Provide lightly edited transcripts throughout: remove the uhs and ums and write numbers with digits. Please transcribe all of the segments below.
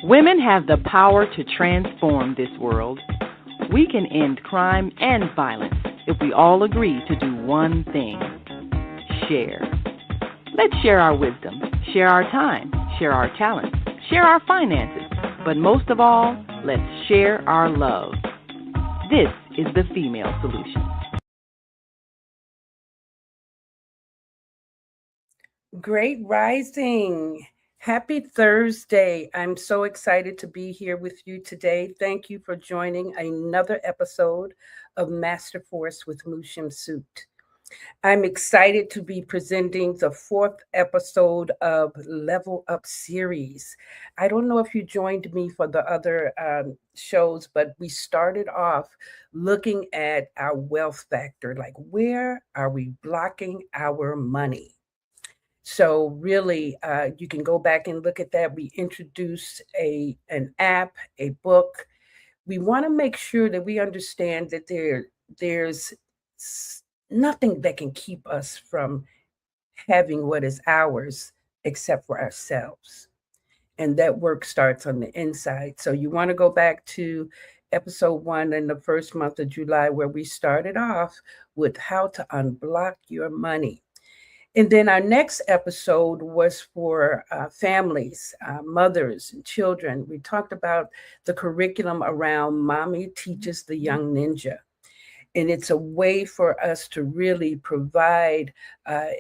Women have the power to transform this world. We can end crime and violence if we all agree to do one thing: share. Let's share our wisdom, share our time, share our talents, share our finances, but most of all, let's share our love. This is the Female Solution. Great rising. Happy Thursday. I'm so excited to be here with you today. Thank you for joining another episode of Master Force with Mu Shemsu-t. I'm excited to be presenting the fourth episode of Level Up series. I don't know if you joined me for the other shows, but we started off looking at our wealth factor, like where are we blocking our money? So really, you can go back and look at that. We introduced an app, a book. We want to make sure that we understand that there's nothing that can keep us from having what is ours except for ourselves. And that work starts on the inside. So you want to go back to episode 1 in the first month of July, where we started off with how to unblock your money. And then our next episode was for families, mothers, and children. We talked about the curriculum around Mommy Teaches the Young Ninja. And it's a way for us to really provide, what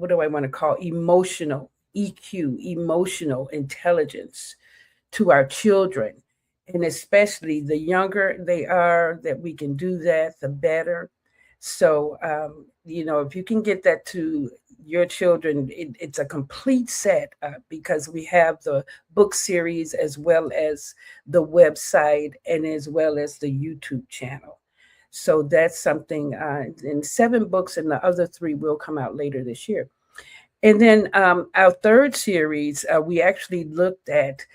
do I want to call, emotional EQ, emotional intelligence to our children. And especially the younger they are, that we can do that, the better. So, if you can get that to your children, it's a complete set because we have the book series as well as the website and as well as the YouTube channel. So that's something, and 7 books, and the other 3 will come out later this year. And then our third series, we actually looked at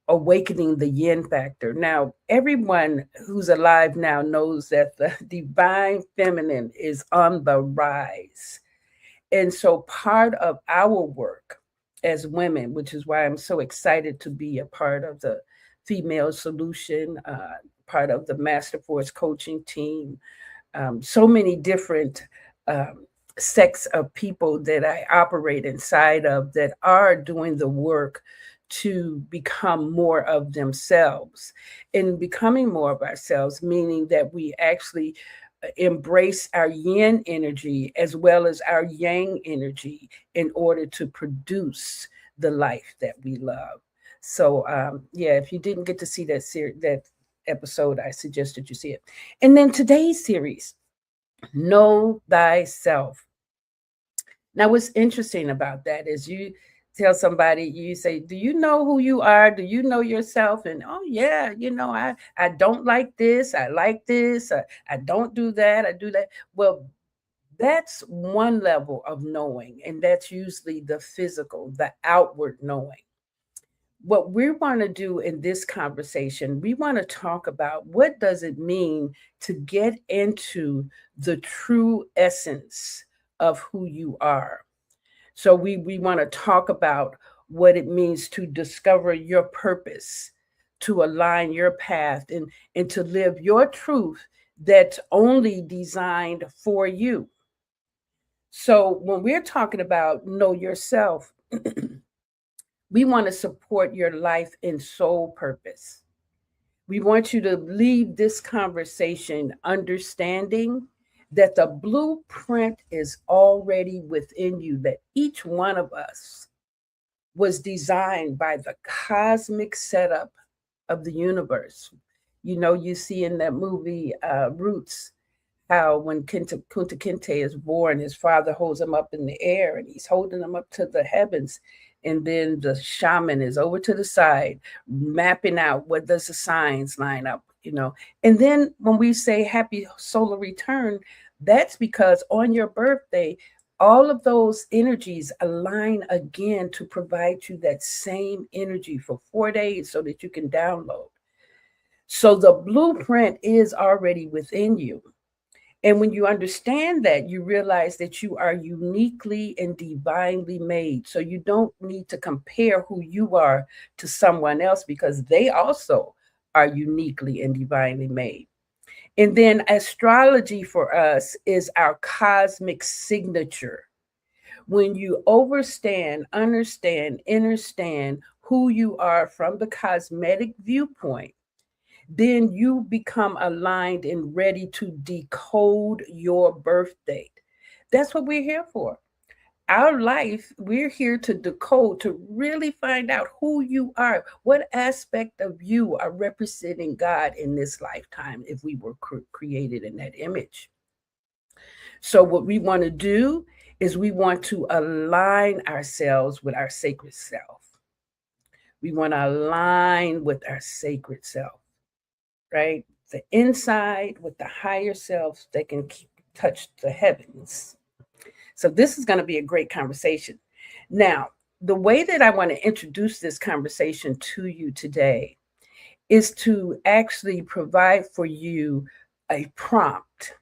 awakening the yin factor. Now, everyone who's alive now knows that the divine feminine is on the rise. And so part of our work as women, which is why I'm so excited to be a part of the Female Solution, part of the Master Force coaching team, so many different sects of people that I operate inside of that are doing the work to become more of themselves. And becoming more of ourselves, meaning that we actually embrace our yin energy as well as our yang energy in order to produce the life that we love. So if you didn't get to see that episode, I suggest that you see it. And then today's series, Know Thyself. Now, what's interesting about that is you tell somebody, you say, do you know who you are? Do you know yourself? And, oh, yeah, I don't like this. I like this. I don't do that. I do that. Well, that's one level of knowing, and that's usually the physical, the outward knowing. What we want to do in this conversation, we want to talk about what does it mean to get into the true essence of who you are. So we want to talk about what it means to discover your purpose, to align your path, and to live your truth that's only designed for you. So when we're talking about know yourself, we want to support your life in soul purpose. We want you to leave this conversation understanding that the blueprint is already within you, that each one of us was designed by the cosmic setup of the universe. You see in that movie, Roots, how when Kunta Kinte is born, his father holds him up in the air and he's holding him up to the heavens. And then the shaman is over to the side, mapping out what does the signs line up, And then when we say happy solar return, that's because on your birthday, all of those energies align again to provide you that same energy for 4 days so that you can download. So the blueprint is already within you. And when you understand that, you realize that you are uniquely and divinely made. So you don't need to compare who you are to someone else, because they also are uniquely and divinely made. And then astrology for us is our cosmic signature. When you understand who you are from the cosmetic viewpoint, then you become aligned and ready to decode your birth date. That's what we're here for. Our life, we're here to decode, to really find out who you are. What aspect of you are representing God in this lifetime if we were created in that image? So, what we want to do is we want to align ourselves with our sacred self. We want to align with our sacred self, right? The inside with the higher self that can touch the heavens. So this is going to be a great conversation. Now, the way that I want to introduce this conversation to you today is to actually provide for you a prompt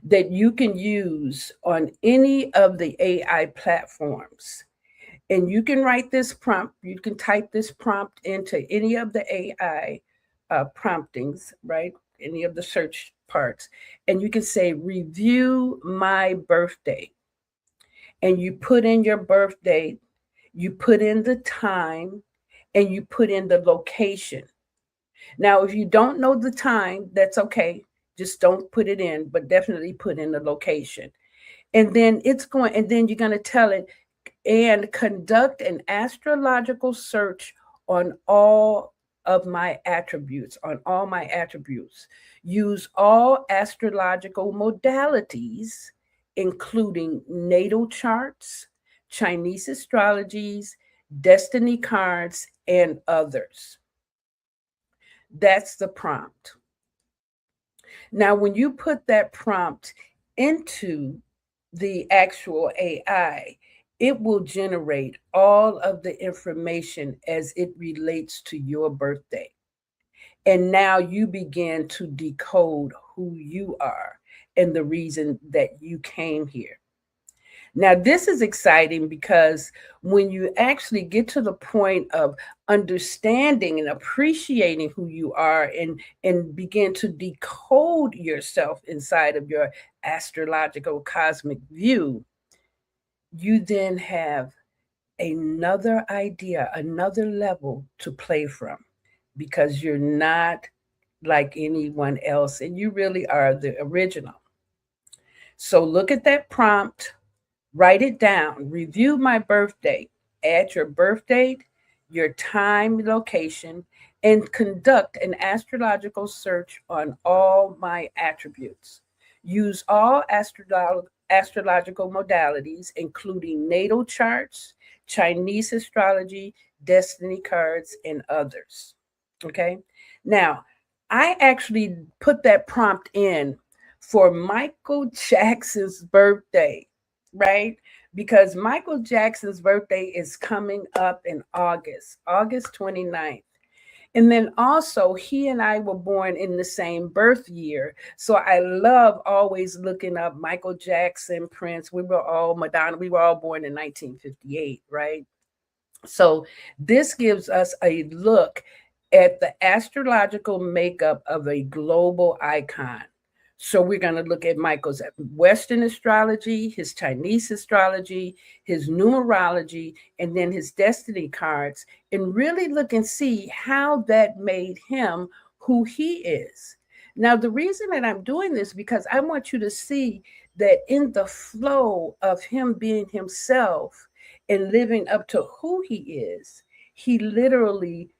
that you can use on any of the AI platforms. And you can write this prompt, you can type this prompt into any of the AI promptings, right? Any of the search parts. And you can say, review my birthday. And you put in your birth date, you put in the time, and you put in the location. Now, if you don't know the time, that's okay. Just don't put it in, but definitely put in the location. And then you're going to tell it, and conduct an astrological search on all of my attributes, Use all astrological modalities, including natal charts, Chinese astrologies, destiny cards, and others. That's the prompt. Now, when you put that prompt into the actual AI, it will generate all of the information as it relates to your birthday. And now you begin to decode who you are and the reason that you came here. Now, this is exciting because when you actually get to the point of understanding and appreciating who you are, and begin to decode yourself inside of your astrological cosmic view, you then have another idea, another level to play from, because you're not like anyone else and you really are the original. So look at that prompt, write it down, review my birth date, add your birth date, your time, location, and conduct an astrological search on all my attributes. Use all astrological modalities, including natal charts, Chinese astrology, destiny cards, and others. Okay. Now, I actually put that prompt in for Michael Jackson's birthday, right? Because Michael Jackson's birthday is coming up in August 29th. And then also, he and I were born in the same birth year. So I love always looking up Michael Jackson, Prince. Madonna, we were all born in 1958, right? So this gives us a look at the astrological makeup of a global icon. So we're going to look at Michael's Western astrology, his Chinese astrology, his numerology, and then his destiny cards, and really look and see how that made him who he is. Now, the reason that I'm doing this, because I want you to see that in the flow of him being himself and living up to who he is, he literally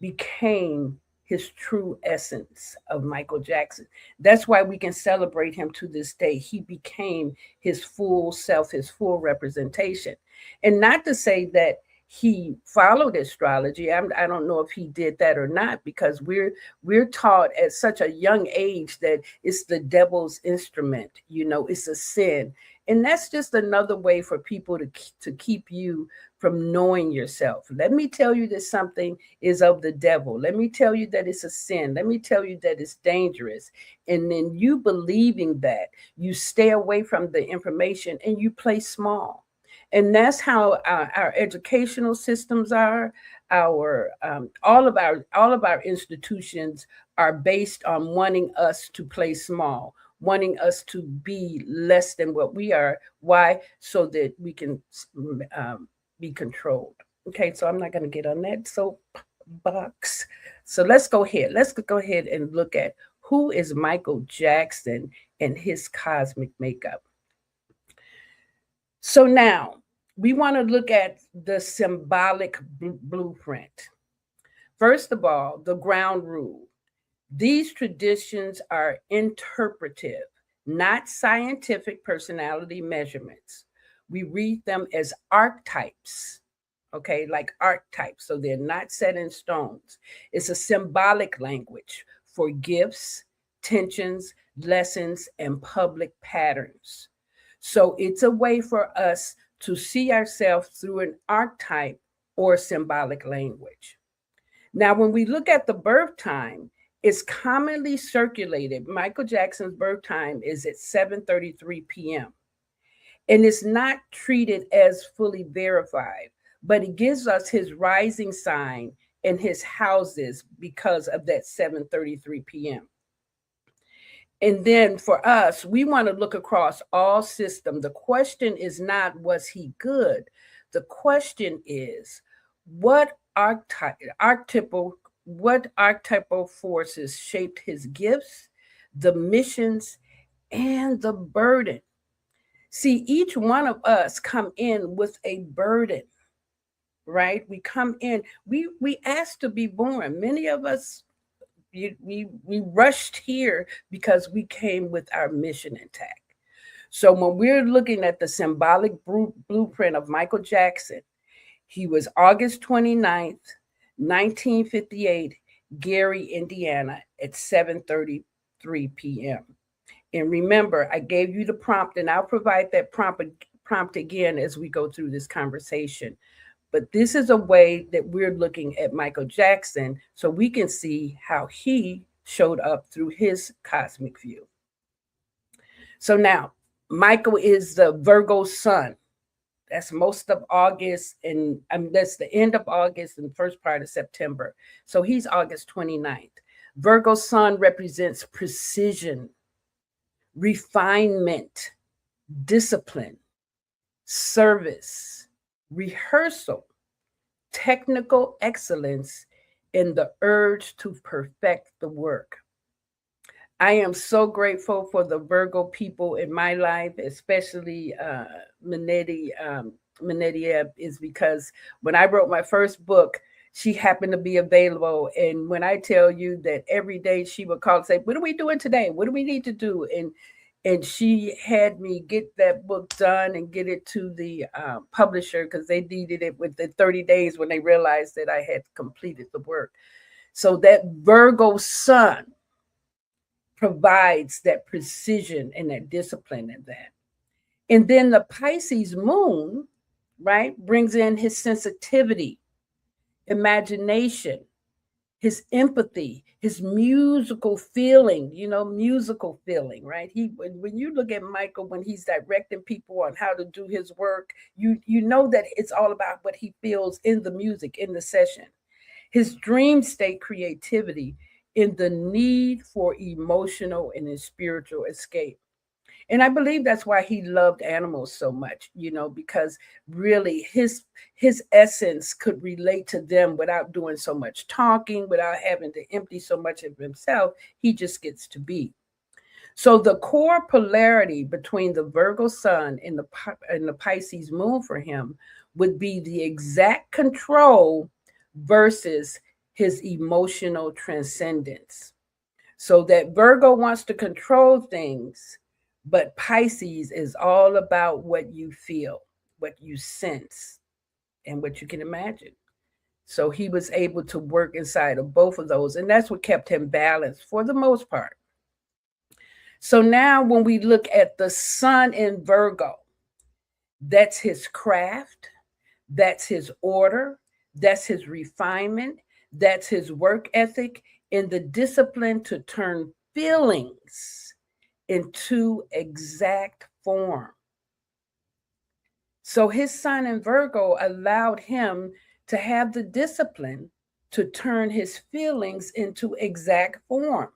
became his true essence of Michael Jackson. That's why we can celebrate him to this day. He became his full self, his full representation. And not to say that he followed astrology. I don't know if he did that or not, because we're taught at such a young age that it's the devil's instrument. It's a sin. And that's just another way for people to keep you from knowing yourself. Let me tell you that something is of the devil. Let me tell you that it's a sin. Let me tell you that it's dangerous. And then you believing that, you stay away from the information and you play small. And that's how our educational systems are. Our all of our institutions are based on wanting us to play small, wanting us to be less than what we are. Why? So that we can be controlled. Okay, so I'm not going to get on that soapbox. So let's go ahead. Let's go ahead and look at who is Michael Jackson and his cosmic makeup. So now we want to look at the symbolic blueprint. First of all, the ground rule. These traditions are interpretive, not scientific personality measurements. We read them as archetypes, okay, like archetypes. So they're not set in stones. It's a symbolic language for gifts, tensions, lessons, and public patterns. So it's a way for us to see ourselves through an archetype or symbolic language. Now, when we look at the birth time, it's commonly circulated. Michael Jackson's birth time is at 7:33 p.m. And it's not treated as fully verified, but it gives us his rising sign and his houses because of that 7:33 p.m. And then for us, we want to look across all systems. The question is not, was he good? The question is, what archetypal forces shaped his gifts, the missions, and the burden? See, each one of us come in with a burden, right? We come in, we asked to be born. Many of us, we rushed here because we came with our mission intact. So when we're looking at the symbolic blueprint of Michael Jackson, he was August 29th, 1958, Gary, Indiana, at 7:33 p.m. And remember, I gave you the prompt, and I'll provide that prompt again as we go through this conversation. But this is a way that we're looking at Michael Jackson so we can see how he showed up through his cosmic view. So now, Michael is the Virgo sun. That's most of August, and that's the end of August and first part of September. So he's August 29th. Virgo sun represents precision, refinement, discipline, service, rehearsal, technical excellence, and the urge to perfect the work. I am so grateful for the Virgo people in my life, especially Manetti is because when I wrote my first book, she happened to be available. And when I tell you that every day she would call and say, what are we doing today? What do we need to do? And she had me get that book done and get it to the publisher because they needed it within 30 days when they realized that I had completed the work. So that Virgo sun provides that precision and that discipline in that. And then the Pisces moon, right, brings in his sensitivity, imagination, his empathy, his musical feeling, musical feeling, right? When you look at Michael, when he's directing people on how to do his work, you know that it's all about what he feels in the music, in the session. His dream state creativity in the need for emotional and spiritual escape. And I believe that's why he loved animals so much, because really his essence could relate to them without doing so much talking, without having to empty so much of himself. He just gets to be. So the core polarity between the Virgo sun and the Pisces moon for him would be the exact control versus his emotional transcendence. So that Virgo wants to control things, but Pisces is all about what you feel, what you sense, and what you can imagine. So he was able to work inside of both of those, and that's what kept him balanced for the most part. So now when we look at the sun in Virgo, that's his craft, that's his order, that's his refinement, that's his work ethic, and the discipline to turn feelings into exact form. So his sun in Virgo allowed him to have the discipline to turn his feelings into exact form.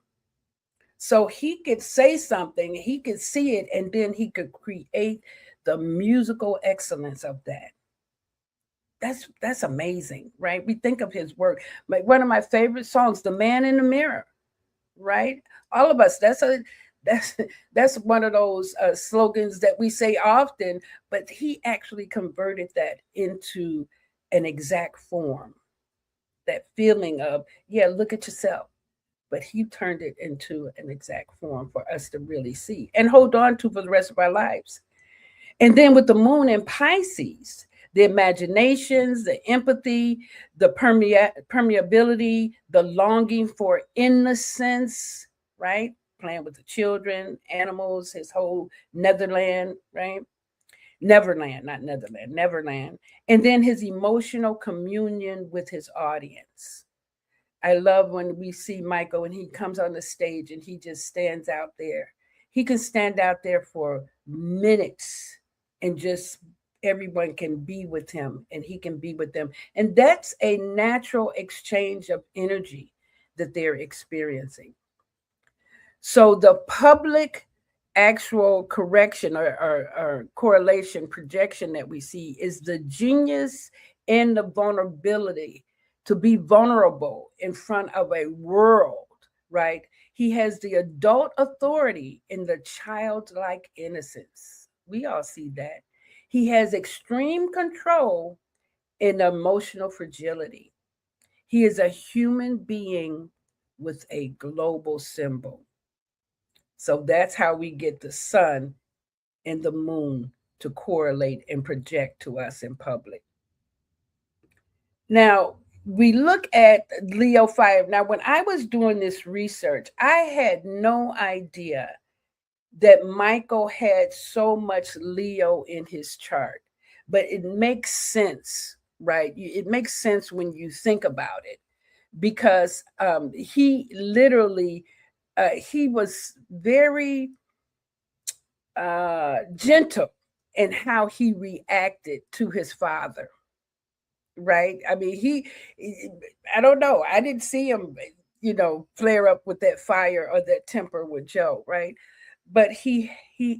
So he could say something, he could see it, and then he could create the musical excellence of that. That's amazing, right? We think of his work. Like one of my favorite songs, "The Man in the Mirror," right? All of us. That's that's one of those slogans that we say often, but he actually converted that into an exact form. That feeling of, yeah, look at yourself. But he turned it into an exact form for us to really see and hold on to for the rest of our lives. And then with the moon in Pisces, the imaginations, the empathy, the permeability, the longing for innocence, right? Playing with the children, animals, his whole Netherland, right? Neverland, not Netherland, Neverland. And then his emotional communion with his audience. I love when we see Michael and he comes on the stage and he just stands out there. He can stand out there for minutes and just everyone can be with him and he can be with them. And that's a natural exchange of energy that they're experiencing. So the public actual correction or correlation projection that we see is the genius and the vulnerability to be vulnerable in front of a world, right? He has the adult authority in the childlike innocence. We all see that. He has extreme control in emotional fragility. He is a human being with a global symbol. So that's how we get the sun and the moon to correlate and project to us in public. Now, we look at Leo 5. Now, when I was doing this research, I had no idea that Michael had so much Leo in his chart, but it makes sense, right? It makes sense when you think about it because he literally, he was very gentle in how he reacted to his father, right? I mean, I don't know. I didn't see him, flare up with that fire or that temper with Joe, right? But he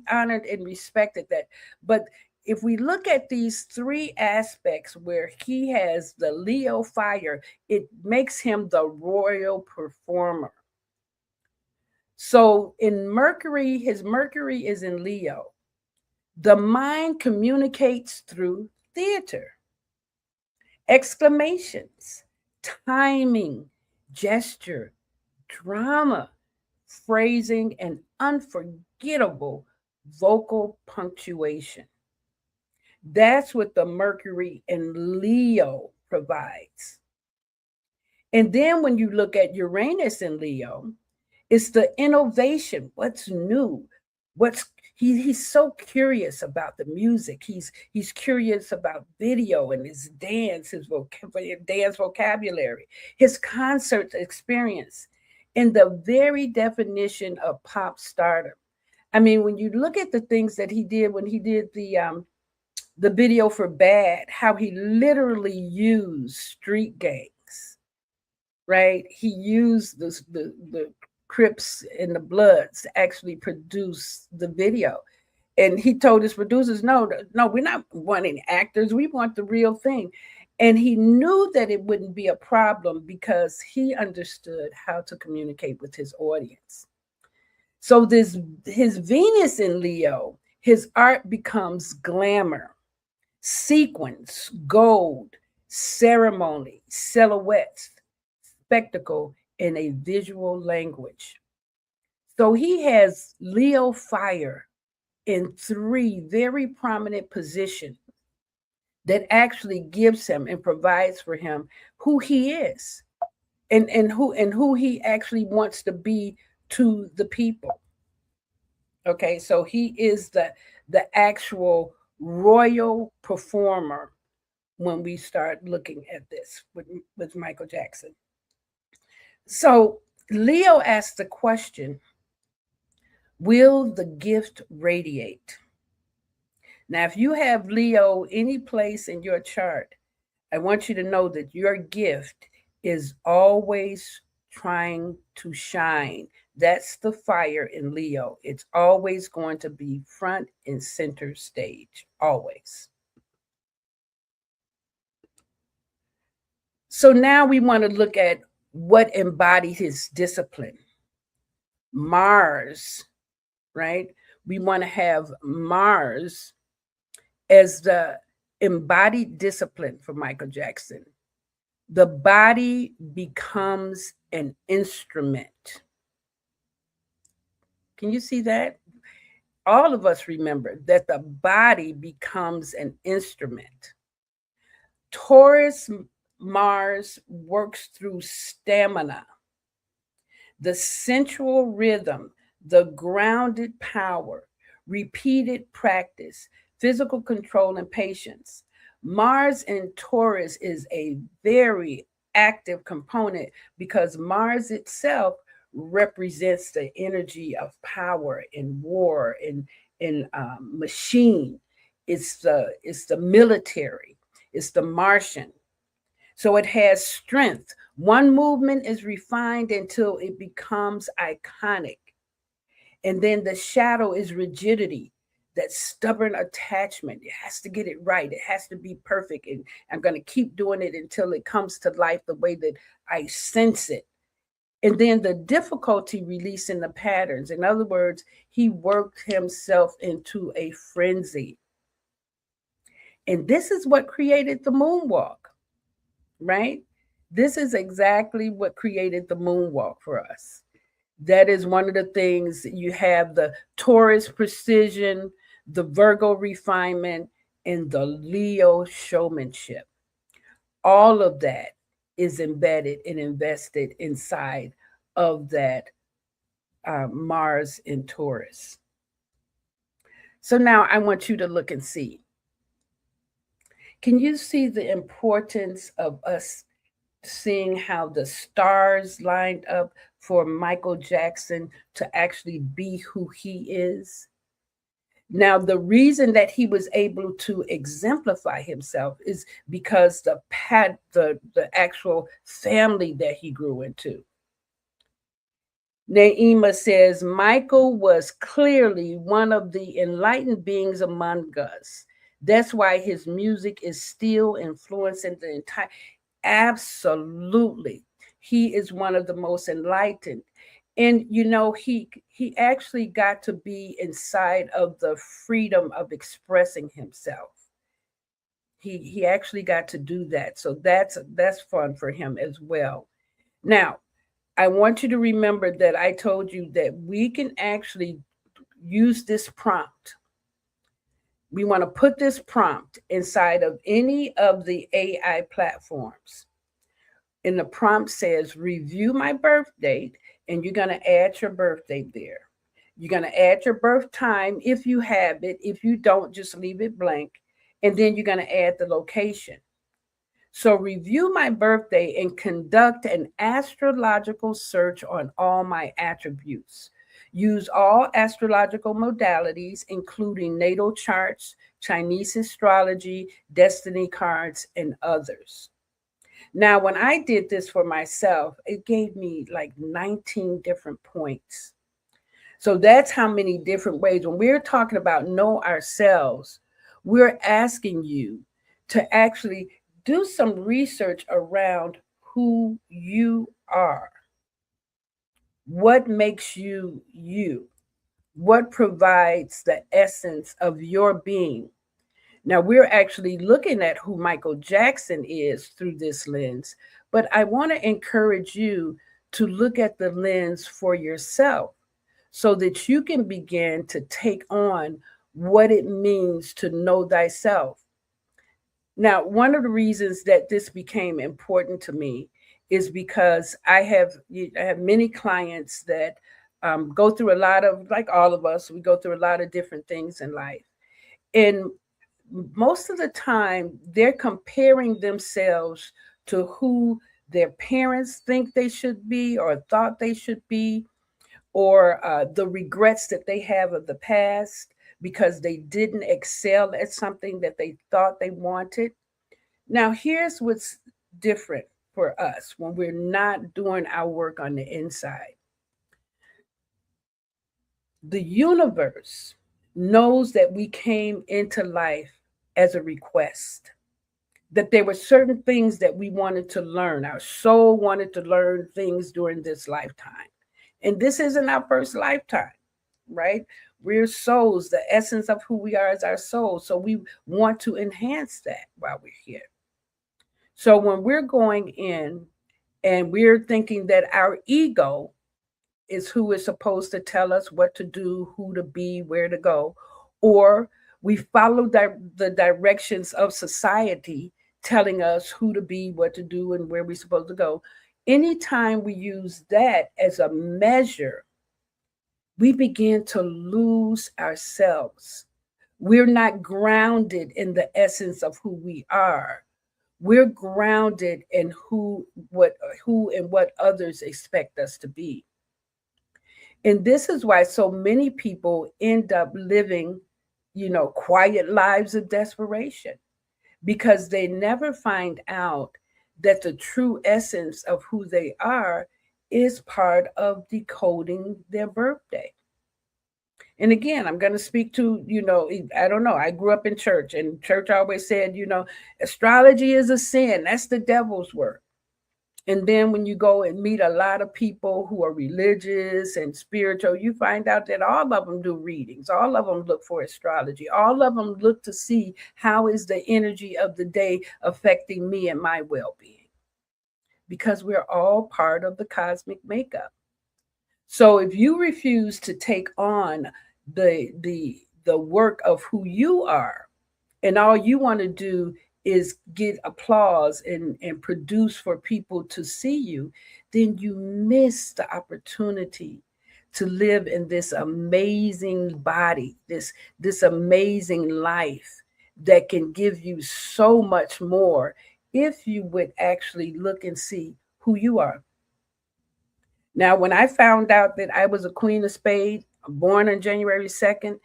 honored and respected that. But if we look at these three aspects where he has the Leo fire, it makes him the royal performer. So in Mercury, his Mercury is in Leo. The mind communicates through theater, exclamations, timing, gesture, drama, phrasing, and unforgettable vocal punctuation. That's what the Mercury in Leo provides. And then when you look at Uranus in Leo, it's the innovation, what's new, he's so curious about the music. He's curious about video and his dance, dance vocabulary, his concert experience, in the very definition of pop stardom. I mean, when you look at the things that he did when he did the video for Bad, how he literally used street gangs, right? He used the Crips and the Bloods to actually produce the video. And he told his producers, no, we're not wanting actors. We want the real thing. And he knew that it wouldn't be a problem because he understood how to communicate with his audience. So his Venus in Leo, his art becomes glamour, sequins, gold, ceremony, silhouettes, spectacle, in a visual language. So he has Leo fire in three very prominent positions that actually gives him and provides for him who he is and who he actually wants to be to the people. Okay, so he is the actual royal performer when we start looking at this with Michael Jackson. So Leo asked the question, will the gift radiate? Now, if you have Leo any place in your chart, I want you to know that your gift is always trying to shine. That's the fire in Leo. It's always going to be front and center stage, always. So now we want to look at what embodied his discipline. Mars, right? We want to have Mars as the embodied discipline for Michael Jackson. The body becomes an instrument. Can you see that? All of us remember that the body becomes an instrument. Taurus Mars works through stamina, the sensual rhythm, the grounded power, repeated practice, physical control, and patience. Mars in Taurus is a very active component because Mars itself represents the energy of power and war and machine. It's the military. It's the Martian. So it has strength. One movement is refined until it becomes iconic. And then the shadow is rigidity, that stubborn attachment. It has to get it right. It has to be perfect. And I'm going to keep doing it until it comes to life the way that I sense it. And then the difficulty releasing the patterns. In other words, he worked himself into a frenzy. And this is what created the moonwalk, right? This is exactly what created the moonwalk for us. That is one of the things. You have the Taurus precision, the Virgo refinement, and the Leo showmanship. All of that is embedded and invested inside of that Mars in Taurus. So now I want you to look and see. Can you see the importance of us seeing how the stars lined up for Michael Jackson to actually be who he is? Now, the reason that he was able to exemplify himself is because the actual family that he grew into. Naima says Michael was clearly one of the enlightened beings among us. That's why his music is still influencing the entire. Absolutely, he is one of the most enlightened. And he actually got to be inside of the freedom of expressing himself. He actually got to do that, so that's fun for him as well. Now, I want you to remember that I told you that we can actually use this prompt. We want to put this prompt inside of any of the AI platforms. And the prompt says, review my birth date, and you're going to add your birth date there. You're going to add your birth time if you have it. If you don't, just leave it blank. And then you're going to add the location. So review my birthday and conduct an astrological search on all my attributes. Use all astrological modalities, including natal charts, Chinese astrology, destiny cards, and others. Now, when I did this for myself, it gave me like 19 different points. So that's how many different ways. When we're talking about know ourselves, we're asking you to actually do some research around who you are. What makes you you? What provides the essence of your being? Now, we're actually looking at who Michael Jackson is through this lens, but I want to encourage you to look at the lens for yourself so that you can begin to take on what it means to know thyself. Now, one of the reasons that this became important to me is because I have many clients that go through a lot of, like all of us, we go through a lot of different things in life. And most of the time, they're comparing themselves to who their parents think they should be or thought they should be, or the regrets that they have of the past because they didn't excel at something that they thought they wanted. Now, here's what's different for us when we're not doing our work on the inside. The universe knows that we came into life as a request, that there were certain things that we wanted to learn. Our soul wanted to learn things during this lifetime. And this isn't our first lifetime, right? We're souls. The essence of who we are is our soul. So we want to enhance that while we're here. So when we're going in and we're thinking that our ego is who is supposed to tell us what to do, who to be, where to go, or we follow the directions of society telling us who to be, what to do, and where we're supposed to go. Anytime we use that as a measure, we begin to lose ourselves. We're not grounded in the essence of who we are. We're grounded in who and what others expect us to be. And this is why so many people end up living, quiet lives of desperation, because they never find out that the true essence of who they are is part of decoding their birthday. And again, I'm going to speak to, I don't know. I grew up in church, and church always said, astrology is a sin. That's the devil's work. And then when you go and meet a lot of people who are religious and spiritual, you find out that all of them do readings. All of them look for astrology. All of them look to see how is the energy of the day affecting me and my well-being. Because we're all part of the cosmic makeup. So if you refuse to take on the work of who you are, and all you want to do is get applause and produce for people to see you, then you miss the opportunity to live in this amazing body, this amazing life that can give you so much more if you would actually look and see who you are. Now, when I found out that I was a Queen of Spades, born on January 2nd,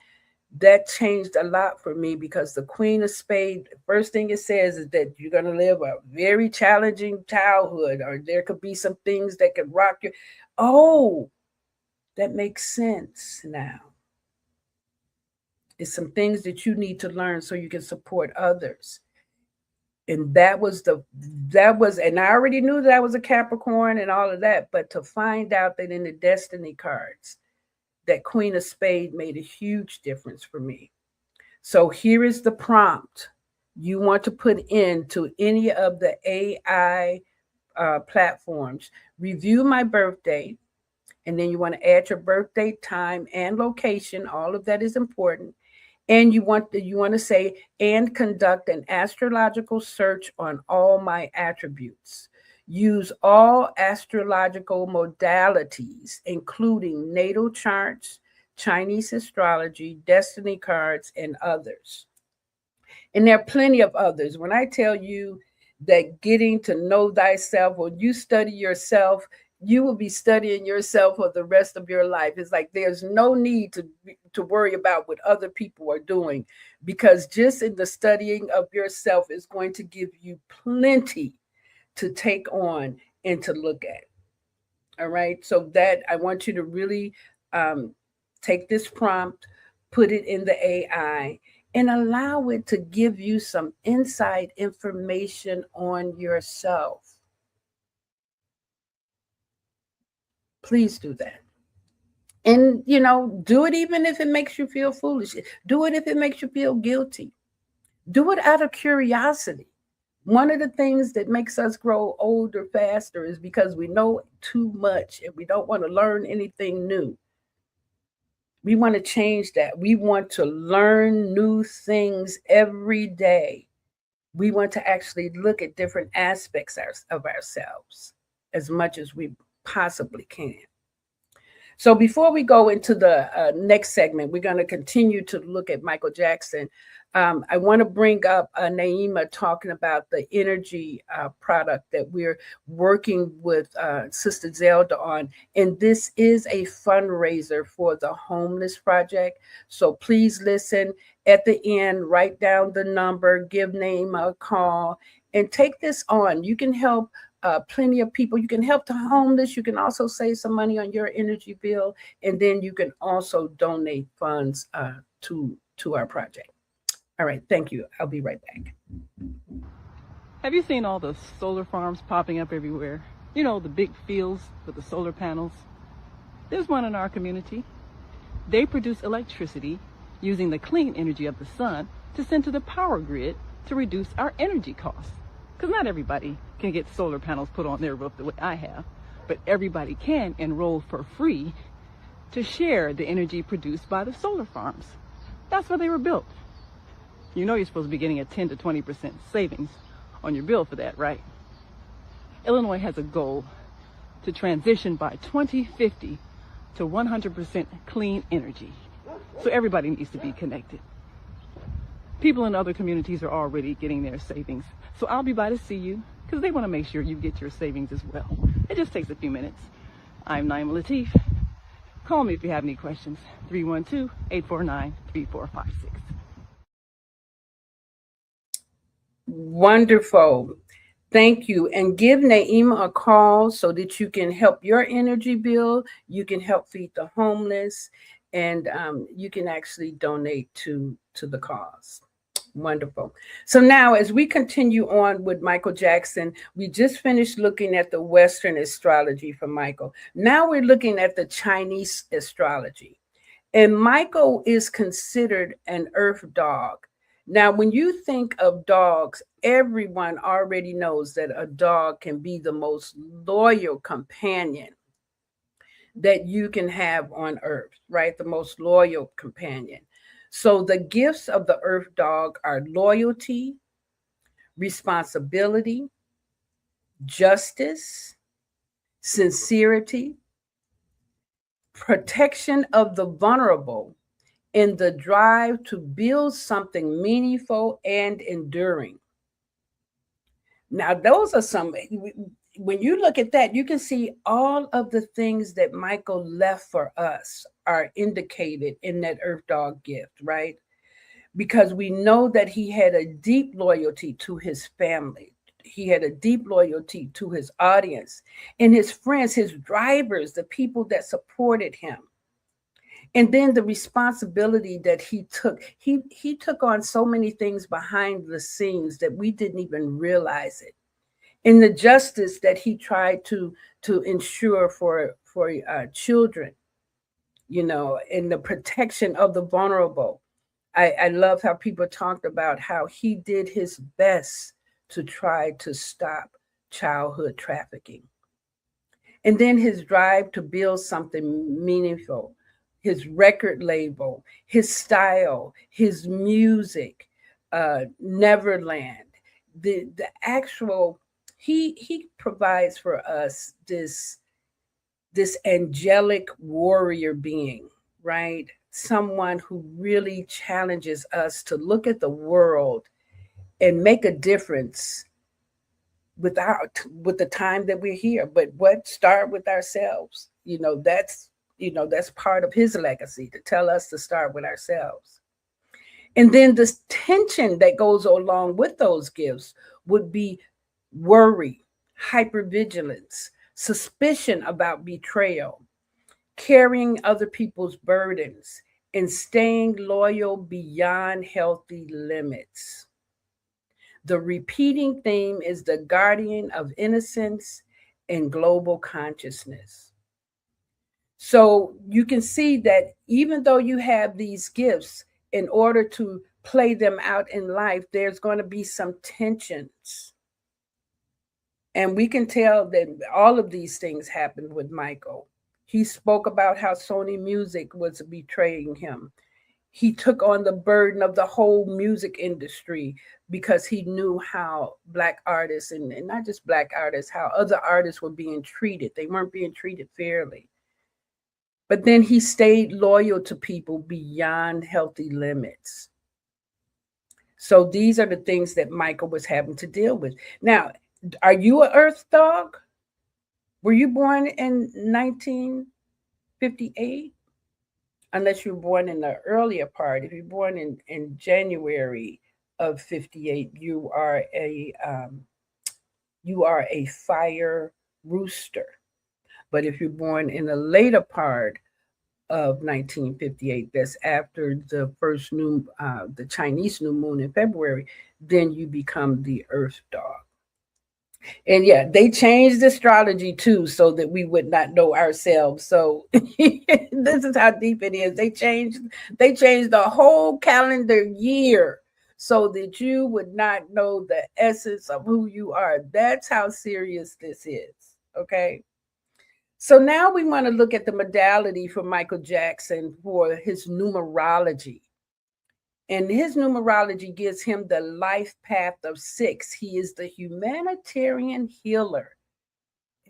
that changed a lot for me, because the Queen of Spades, first thing it says is that you're going to live a very challenging childhood, or there could be some things that could rock you. Oh, that makes sense now. It's some things that you need to learn so you can support others. And and I already knew that I was a Capricorn and all of that, but to find out that in the destiny cards, that Queen of Spades made a huge difference for me. So here is the prompt you want to put into any of the AI platforms. Review my birthday, and then you want to add your birthday, time, and location. All of that is important. And you want to say, and conduct an astrological search on all my attributes. Use all astrological modalities, including natal charts, Chinese astrology, destiny cards, and others. And there are plenty of others. When I tell you that getting to know thyself, when you study yourself, you will be studying yourself for the rest of your life. It's like there's no need to worry about what other people are doing, because just in the studying of yourself is going to give you plenty to take on and to look at. All right. So that I want you to really take this prompt, put it in the AI, and allow it to give you some inside information on yourself. Please do that. And, do it even if it makes you feel foolish. Do it if it makes you feel guilty. Do it out of curiosity. One of the things that makes us grow older faster is because we know too much and we don't want to learn anything new. We want to change that. We want to learn new things every day. We want to actually look at different aspects of ourselves as much as we possibly can. So before we go into the next segment, we're going to continue to look at Michael Jackson. I want to bring up Naima talking about the energy product that we're working with Sister Zelda on. And this is a fundraiser for the Homeless Project. So please listen at the end, write down the number, give Naima a call, and take this on. You can help plenty of people. You can help the homeless. You can also save some money on your energy bill. And then you can also donate funds to our project. All right, thank you. I'll be right back. Have you seen all the solar farms popping up everywhere? You know, the big fields with the solar panels. There's one in our community. They produce electricity using the clean energy of the sun to send to the power grid to reduce our energy costs. Because not everybody can get solar panels put on their roof the way I have, but everybody can enroll for free to share the energy produced by the solar farms. That's why they were built. You know you're supposed to be getting a 10 to 20% savings on your bill for that, right? Illinois has a goal to transition by 2050 to 100% clean energy. So everybody needs to be connected. People in other communities are already getting their savings. So I'll be by to see you because they want to make sure you get your savings as well. It just takes a few minutes. I'm Naima Latif. Call me if you have any questions. 312-849-3456. Wonderful. Thank you. And give Naima a call so that you can help your energy bill. You can help feed the homeless, and you can actually donate to the cause. Wonderful. So now, as we continue on with Michael Jackson, we just finished looking at the Western astrology for Michael. Now we're looking at the Chinese astrology. And Michael is considered an earth dog. Now, when you think of dogs, everyone already knows that a dog can be the most loyal companion that you can have on earth, right? The most loyal companion. So the gifts of the earth dog are loyalty, responsibility, justice, sincerity, protection of the vulnerable, and the drive to build something meaningful and enduring. Now, those are some, when you look at that, you can see all of the things that Michael left for us are indicated in that earth dog gift, right? Because we know that he had a deep loyalty to his family. He had a deep loyalty to his audience and his friends, his drivers, the people that supported him. And then the responsibility that he took on so many things behind the scenes that we didn't even realize it. And the justice that he tried to ensure for children, you know, and the protection of the vulnerable. I love how people talked about how he did his best to try to stop childhood trafficking. And then his drive to build something meaningful, his record label, his style, his music, Neverland, the actual, he provides for us this angelic warrior being, right? Someone who really challenges us to look at the world and make a difference with the time that we're here. But start with ourselves. That's part of his legacy, to tell us to start with ourselves. And then the tension that goes along with those gifts would be worry, hypervigilance, suspicion about betrayal, carrying other people's burdens, and staying loyal beyond healthy limits. The repeating theme is the guardian of innocence and global consciousness. So you can see that even though you have these gifts, in order to play them out in life, there's going to be some tensions. And we can tell that all of these things happened with Michael. He spoke about how Sony Music was betraying him. He took on the burden of the whole music industry because he knew how Black artists, and not just Black artists, how other artists were being treated. They weren't being treated fairly. But then he stayed loyal to people beyond healthy limits. So these are the things that Michael was having to deal with. Now, are you an earth dog? Were you born in 1958? Unless you're born in the earlier part. If you're born in January of 58, you are a fire rooster. But if you're born in the later part of 1958, that's after the Chinese New Moon in February, then you become the Earth Dog. And yeah, they changed astrology too, so that we would not know ourselves. So this is how deep it is. They changed the whole calendar year so that you would not know the essence of who you are. That's how serious this is. Okay. So now we want to look at the modality for Michael Jackson for his numerology. And his numerology gives him the life path of 6. He is the humanitarian healer.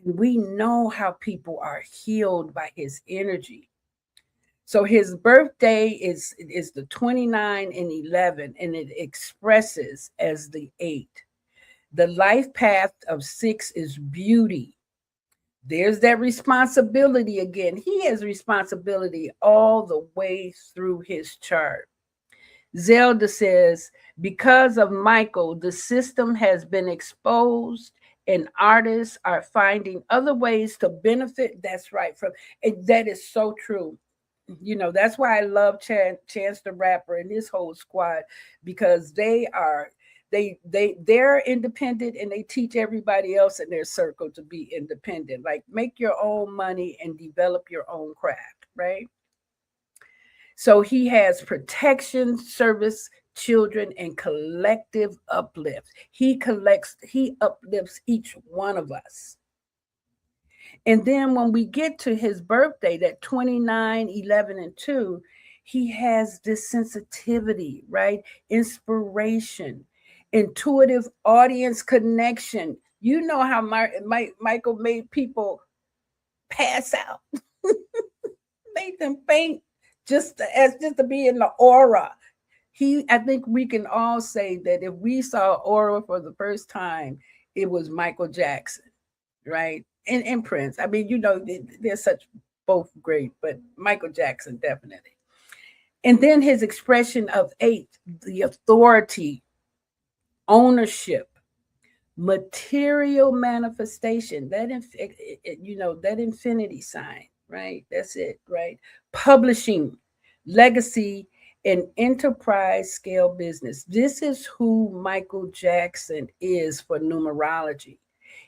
And we know how people are healed by his energy. So his birthday is the 29 and 11, and it expresses as the 8. The life path of 6 is beauty. There's that responsibility again. He has responsibility all the way through his chart. Zelda says, because of Michael, the system has been exposed and artists are finding other ways to benefit. That's right. That is so true. You know, that's why I love Chance the Rapper and his whole squad, because they're independent and they teach everybody else in their circle to be independent. Like, make your own money and develop your own craft, right? So he has protection, service, children, and collective uplift. He uplifts each one of us. And then when we get to his birthday, that 29, 11, and 2, he has this sensitivity, right? Inspiration, intuitive audience connection. You know how Michael made people pass out, made them faint just to be in the aura. I think we can all say that if we saw aura for the first time, it was Michael Jackson, right? And Prince. I mean, you know, they're such both great, but Michael Jackson definitely. And then his expression of 8, the authority, ownership, material manifestation, that infinity sign, right? That's it, right? Publishing, legacy, and enterprise scale business. This is who Michael Jackson is for numerology.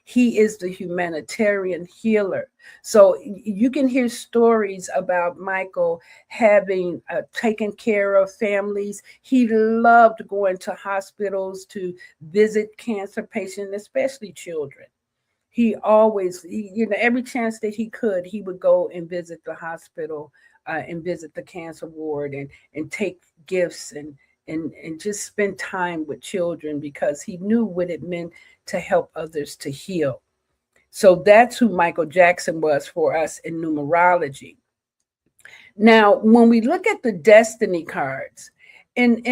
He is the humanitarian healer. So you can hear stories about Michael having taken care of families. He loved going to hospitals to visit cancer patients, especially children. He always, every chance that he could, he would go and visit the hospital and visit the cancer ward and take gifts and just spend time with children, because he knew what it meant to help others to heal. So that's who Michael Jackson was for us in numerology. Now, when we look at the destiny cards, and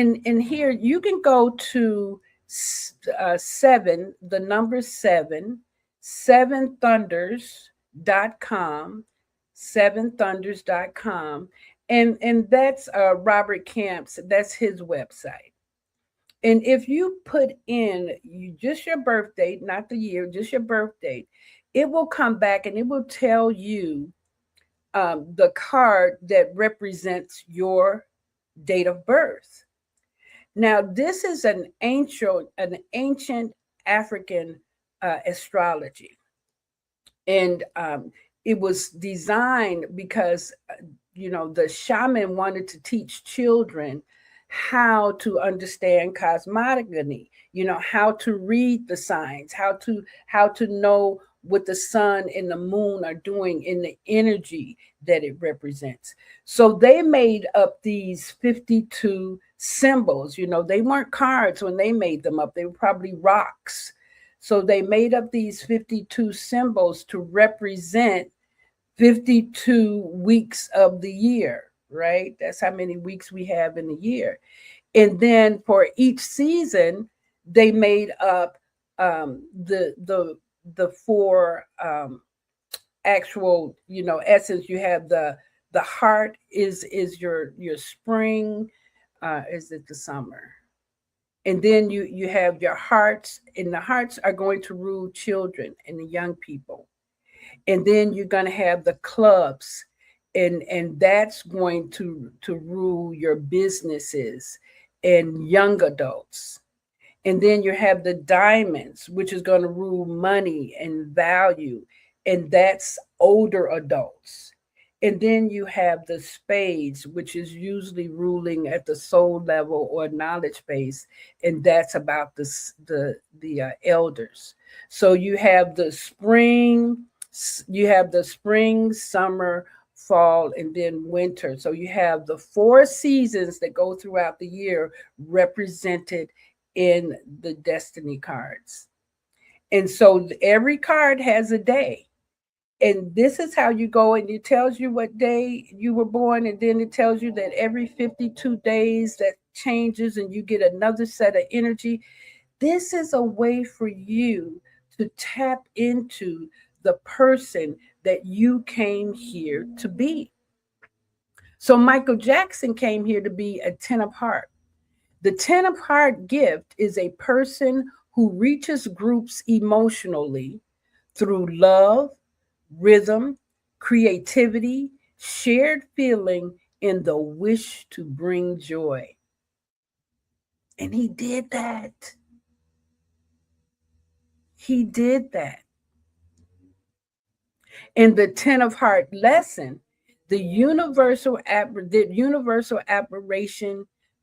here you can go to 7, the number 7, 7thunders.com, 7thunders.com. And that's Robert Camp's, that's his website. And if you put in just your birth date, not the year, just your birth date, it will come back and it will tell you the card that represents your date of birth. Now, this is an ancient African astrology. And it was designed because, the shaman wanted to teach children how to understand cosmogony, how to read the signs, how to know what the sun and the moon are doing in the energy that it represents. So they made up these 52 symbols. They weren't cards when they made them up. They were probably rocks. So they made up these 52 symbols to represent 52 weeks of the year, right? That's how many weeks we have in a year. And then for each season, they made up the four actual, essence. You have the heart is your spring. Is it the summer? And then you have your hearts, and the hearts are going to rule children and the young people. And then you're going to have the clubs, and that's going to rule your businesses and young adults. And then you have the diamonds, which is going to rule money and value, and that's older adults. And then you have the spades, which is usually ruling at the soul level or knowledge base, and that's about the elders. So you have the spring, summer, fall, and then winter. So you have the four seasons that go throughout the year represented in the destiny cards. And so every card has a day. And this is how you go, and it tells you what day you were born, and then it tells you that every 52 days that changes and you get another set of energy. This is a way for you to tap into the person that you came here to be. So Michael Jackson came here to be a 10 of heart. The 10 of heart gift is a person who reaches groups emotionally through love, rhythm, creativity, shared feeling, and the wish to bring joy. And he did that. He did that. In the 10 of heart lesson, the universal aberration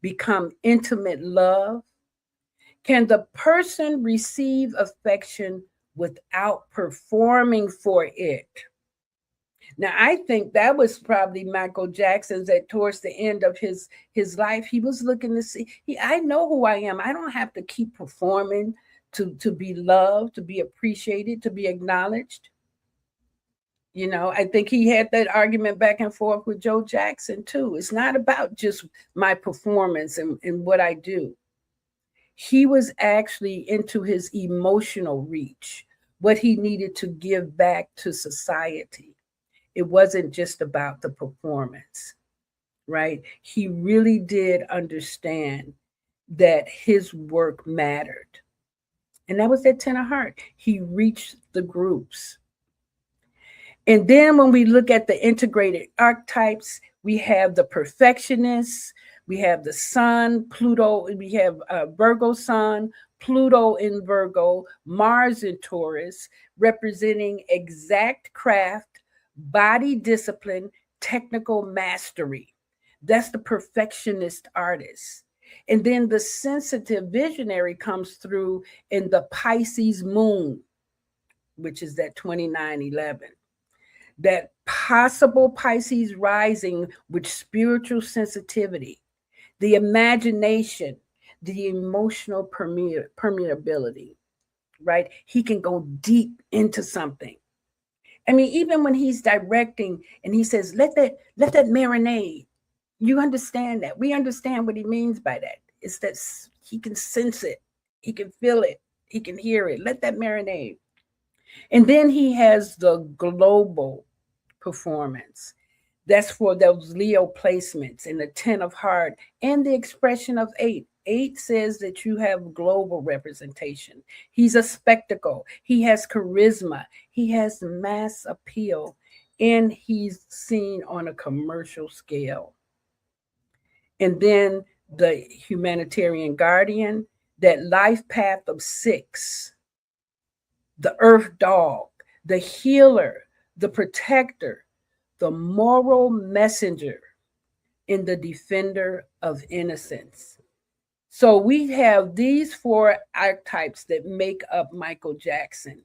become intimate love. Can the person receive affection without performing for it? Now, I think that was probably Michael Jackson's, that towards the end of his life, he was looking to see, I know who I am. I don't have to keep performing to be loved, to be appreciated, to be acknowledged. I think he had that argument back and forth with Joe Jackson too. It's not about just my performance and what I do. He was actually into his emotional reach, what he needed to give back to society. It wasn't just about the performance, right? He really did understand that his work mattered. And that was that 10 of heart. He reached the groups. And then when we look at the integrated archetypes, we have the perfectionists, we have the sun, Pluto, we have Virgo sun, Pluto in Virgo, Mars in Taurus, representing exact craft, body discipline, technical mastery. That's the perfectionist artist. And then the sensitive visionary comes through in the Pisces moon, which is that 2911. That possible Pisces rising with spiritual sensitivity, the imagination, the emotional permeability, right? He can go deep into something. I mean, even when he's directing and he says, let that marinade, you understand that. We understand what he means by that. It's that he can sense it, he can feel it, he can hear it. Let that marinade. And then he has the global performance. That's for those Leo placements in the 10 of heart and the expression of 8. 8 says that you have global representation. He's a spectacle. He has charisma. He has mass appeal. And he's seen on a commercial scale. And then the humanitarian guardian, that life path of 6, the earth dog, the healer, the protector, the moral messenger, and the defender of innocence. So we have these 4 archetypes that make up Michael Jackson,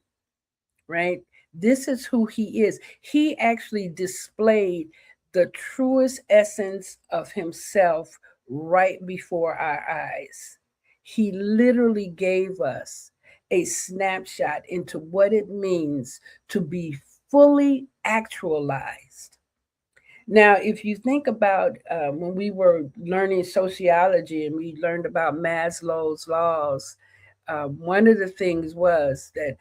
right? This is who he is. He actually displayed the truest essence of himself right before our eyes. He literally gave us a snapshot into what it means to be fully actualized. Now, if you think about when we were learning sociology and we learned about Maslow's laws, one of the things was that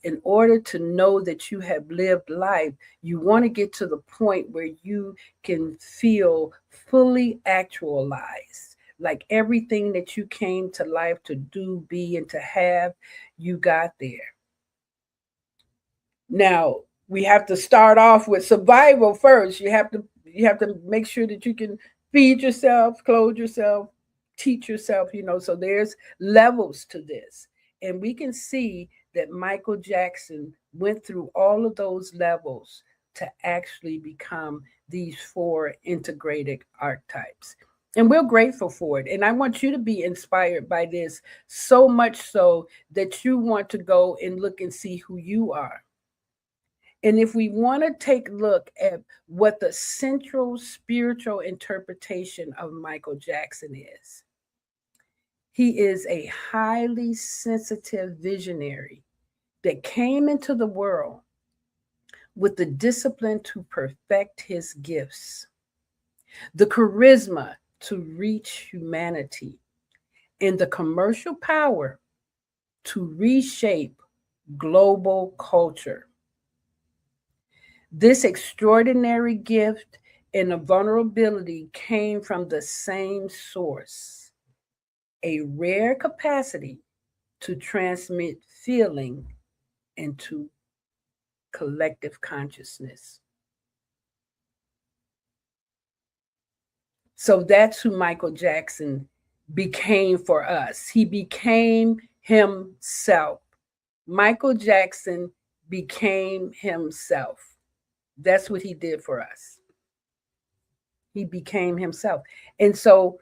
in order to know that you have lived life, you want to get to the point where you can feel fully actualized. Like everything that you came to life to do, be, and to have, you got there. Now, we have to start off with survival first. You have to make sure that you can feed yourself, clothe yourself, teach yourself, so there's levels to this. And we can see that Michael Jackson went through all of those levels to actually become these four integrated archetypes. And we're grateful for it. And I want you to be inspired by this so much so that you want to go and look and see who you are. And if we want to take a look at what the central spiritual interpretation of Michael Jackson is, he is a highly sensitive visionary that came into the world with the discipline to perfect his gifts, the charisma to reach humanity, and the commercial power to reshape global culture. This extraordinary gift and the vulnerability came from the same source, a rare capacity to transmit feeling into collective consciousness. So that's who Michael Jackson became for us. He became himself. Michael Jackson became himself. That's what he did for us. He became himself. And so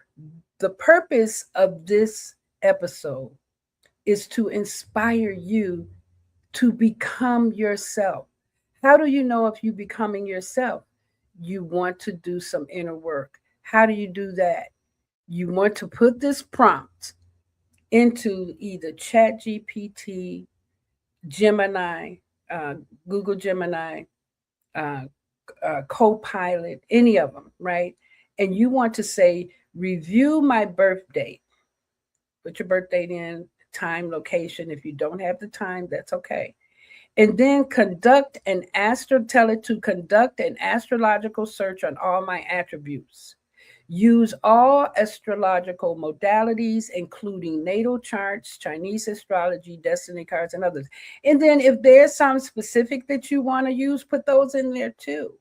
the purpose of this episode is to inspire you to become yourself. How do you know if you're becoming yourself? You want to do some inner work. How do you do that? You want to put this prompt into either ChatGPT, Gemini, Google Gemini, Copilot, any of them, right? And you want to say, review my birth date. Put your birth date in, time, location. If you don't have the time, that's okay. And then tell it to conduct an astrological search on all my attributes. Use all astrological modalities, including natal charts, Chinese astrology, destiny cards, and others. And then if there's some specific that you want to use, put those in there too.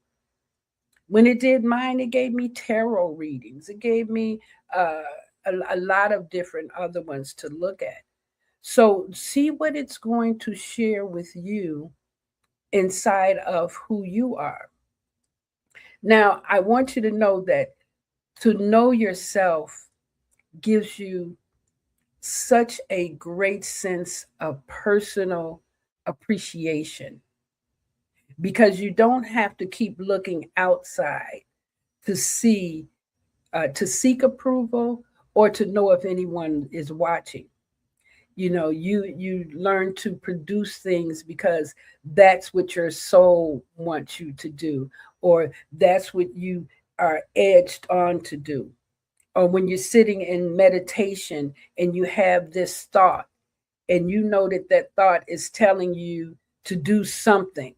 When it did mine, it gave me tarot readings. It gave me a lot of different other ones to look at. So see what it's going to share with you inside of who you are. Now, I want you to know that to know yourself gives you such a great sense of personal appreciation, because you don't have to keep looking outside to see, to seek approval or to know if anyone is watching. You learn to produce things because that's what your soul wants you to do, or that's what you are edged on to do. Or when you're sitting in meditation and you have this thought, and you know that thought is telling you to do something,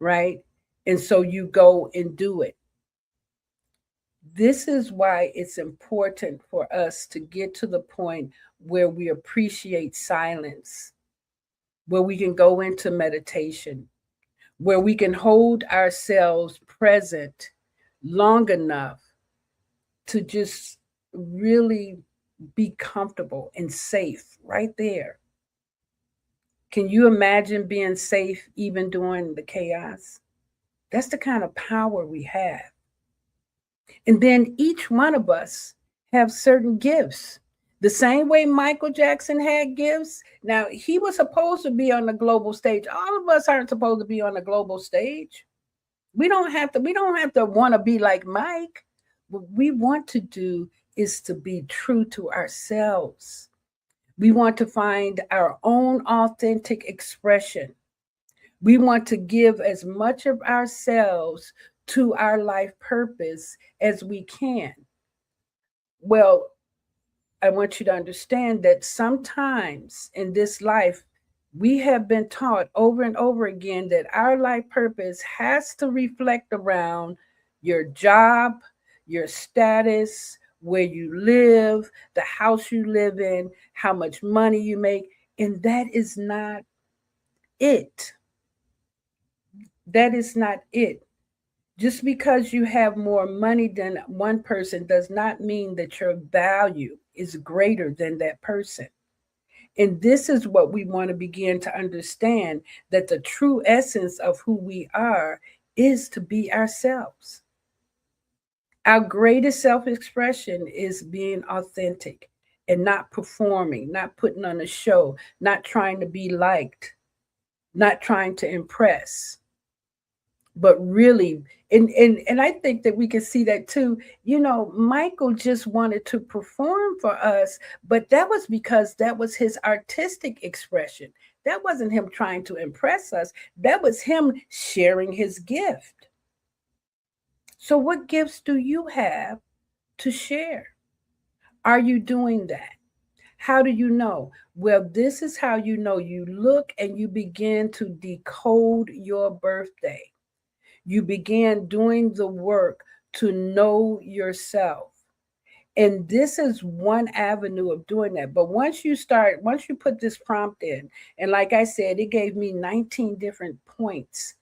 right? And so you go and do it. This is why it's important for us to get to the point where we appreciate silence, where we can go into meditation, where we can hold ourselves present long enough to just really be comfortable and safe right there. Can you imagine being safe even during the chaos? That's the kind of power we have. And then each one of us have certain gifts. The same way Michael Jackson had gifts. Now, he was supposed to be on the global stage. All of us aren't supposed to be on the global stage. We don't have to want to be like Mike. What we want to do is to be true to ourselves. We want to find our own authentic expression. We want to give as much of ourselves to our life purpose as we can. Well, I want you to understand that sometimes in this life, we have been taught over and over again that our life purpose has to reflect around your job, your status, where you live, the house you live in, how much money you make. And that is not it. That is not it. Just because you have more money than one person does not mean that your value is greater than that person. And this is what we want to begin to understand, that the true essence of who we are is to be ourselves. Our greatest self expression is being authentic and not performing, not putting on a show, not trying to be liked, not trying to impress, but really. And I think that we can see that too. Michael just wanted to perform for us, but that was because that was his artistic expression. That wasn't him trying to impress us. That was him sharing his gift. So what gifts do you have to share? Are you doing that? How do you know? Well, this is how you know. You look and you begin to decode your birthday. You began doing the work to know yourself. And this is one avenue of doing that. But once you put this prompt in, and like I said, it gave me 19 different points.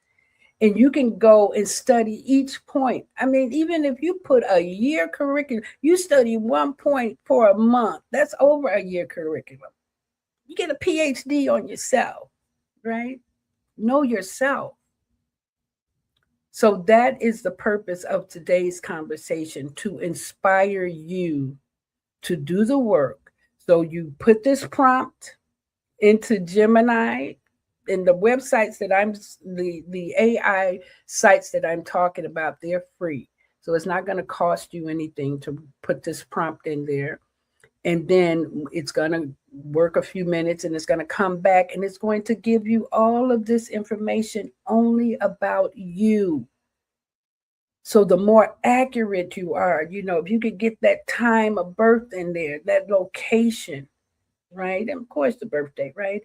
And you can go and study each point. I mean, even if you put a year curriculum, you study 1 point for a month, that's over a year curriculum. You get a PhD on yourself, right? Know yourself. So that is the purpose of today's conversation, to inspire you to do the work. So you put this prompt into Gemini, and the websites that the AI sites that I'm talking about, they're free. So it's not going to cost you anything to put this prompt in there. And then it's going to work a few minutes and it's going to come back and it's going to give you all of this information only about you. So the more accurate you are, if you could get that time of birth in there, that location, right? And of course the birthday, right?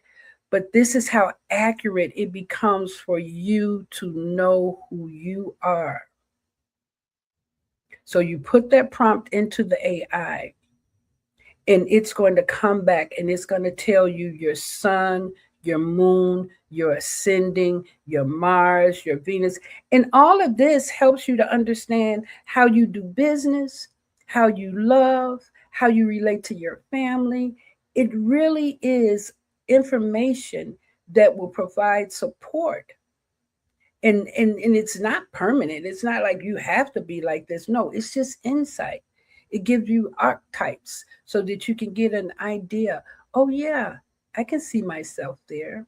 But this is how accurate it becomes for you to know who you are. So you put that prompt into the AI, and it's going to come back and it's going to tell you your sun, your moon, your ascending, your Mars, your Venus. And all of this helps you to understand how you do business, how you love, how you relate to your family. It really is information that will provide support. And it's not permanent. It's not like you have to be like this. No, it's just insight. It gives you archetypes so that you can get an idea. Oh, yeah, I can see myself there.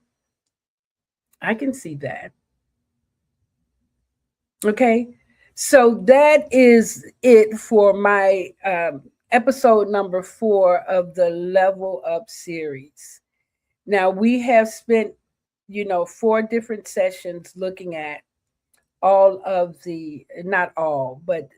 I can see that. Okay. So that is it for my episode number 4 of the Level Up series. Now we have spent, 4 different sessions looking at all of not all, but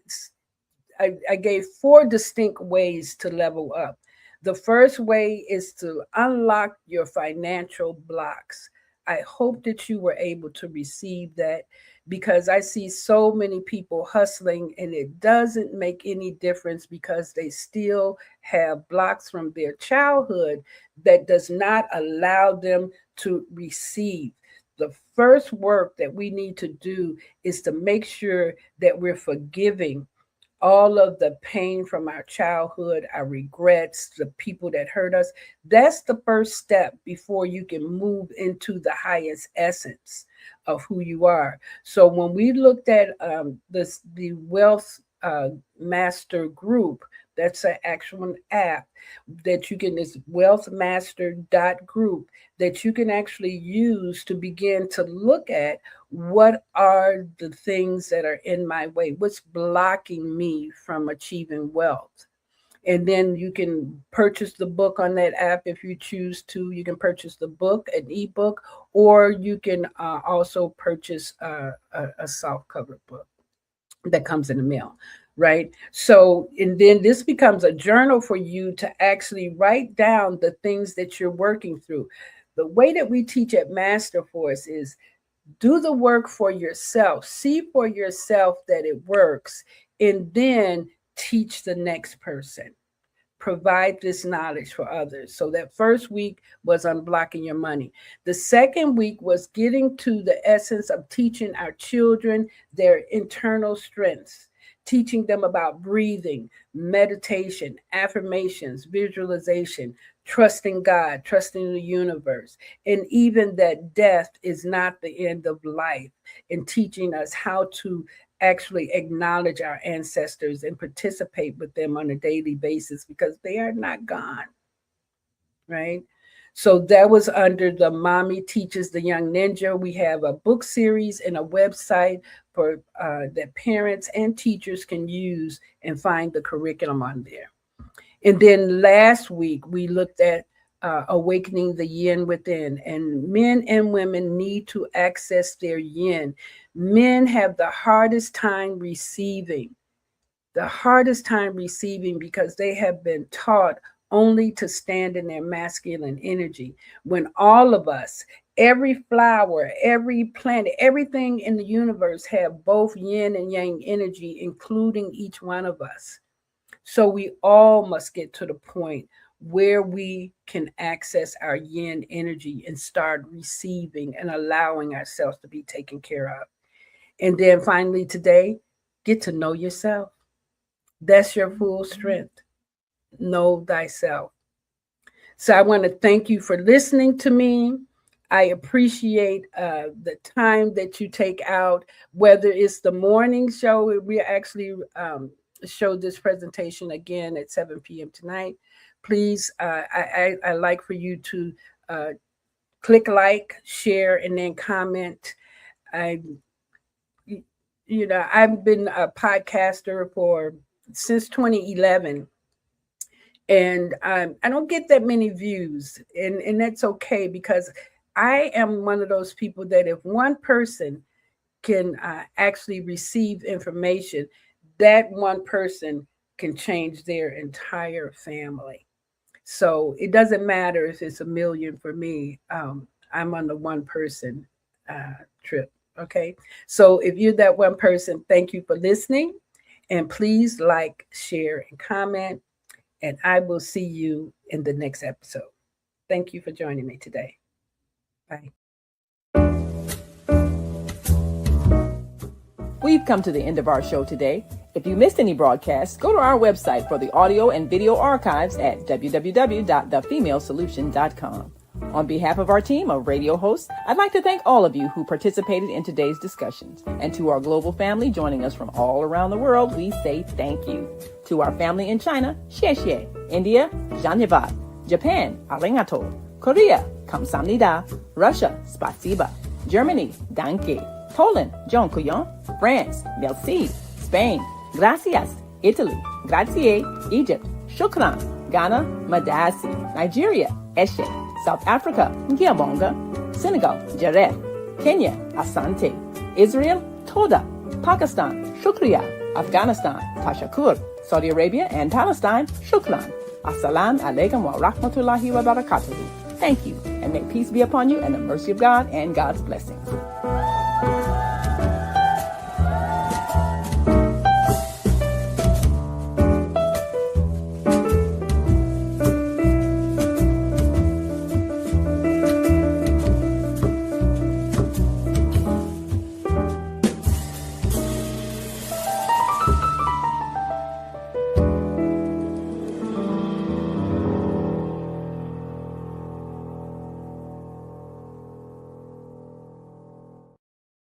I gave 4 distinct ways to level up. The first way is to unlock your financial blocks. I hope that you were able to receive that, because I see so many people hustling and it doesn't make any difference because they still have blocks from their childhood that does not allow them to receive. The first work that we need to do is to make sure that we're forgiving all of the pain from our childhood, our regrets, the people that hurt us. That's the first step before you can move into the highest essence of who you are. So when we looked at the Wealth Master group, that's an actual app that you can, it's wealthmaster.group, that you can actually use to begin to look at what are the things that are in my way, what's blocking me from achieving wealth. And then you can purchase the book on that app if you choose to. You can purchase the book, an ebook, or you can also purchase a soft-cover book that comes in the mail, right? So, and then this becomes a journal for you to actually write down the things that you're working through. The way that we teach at Master Force is do the work for yourself, see for yourself that it works, and then teach the next person. Provide this knowledge for others. So that first week was unblocking your money. The second week was getting to the essence of teaching our children their internal strengths, teaching them about breathing, meditation, affirmations, visualization, trusting God, trusting the universe, and even that death is not the end of life, and teaching us how to actually acknowledge our ancestors and participate with them on a daily basis because they are not gone, right? So that was under the Mommy Teaches the Young Ninja. We have a book series and a website for that parents and teachers can use and find the curriculum on there. And then last week, we looked at awakening the yin within, and men and women need to access their yin. Men have the hardest time receiving because they have been taught only to stand in their masculine energy, when all of us, every flower, every plant, everything in the universe have both yin and yang energy, including each one of us. So we all must get to the point where we can access our yin energy and start receiving and allowing ourselves to be taken care of. And then finally today, get to know yourself. That's your full strength. Know thyself. So I want to thank you for listening to me. I appreciate the time that you take out, whether it's the morning show. We actually show this presentation again at 7 p.m. tonight. Please, I like for you to click like, share, and then comment. I've been a podcaster since 2011. And I don't get that many views, and that's okay, because I am one of those people that if one person can actually receive information, that one person can change their entire family. So it doesn't matter if it's 1 million for me. I'm on the one person trip. Okay. So if you're that one person, thank you for listening. And please like, share, and comment. And I will see you in the next episode. Thank you for joining me today. Bye. We've come to the end of our show today. If you missed any broadcasts, go to our website for the audio and video archives at www.thefemalesolution.com. On behalf of our team of radio hosts, I'd like to thank all of you who participated in today's discussions. And to our global family joining us from all around the world, we say thank you. To our family in China, xie xie. India, dhanyavad. Japan, arigato. Korea, kamsamnida. Russia, spasiba. Germany, danke. Poland, dziękuję. France, merci. Spain, gracias. Italy, grazie. Egypt, shukran. Ghana, madasi. Nigeria, eshe. South Africa, Ngiyabonga. Senegal, Jaref. Kenya, Asante. Israel, Toda. Pakistan, Shukriya. Afghanistan, Tashakur. Saudi Arabia and Palestine, Shukran. Assalamu alaikum wa rahmatullahi wa barakatuhu. Thank you, and may peace be upon you and the mercy of God and God's blessings.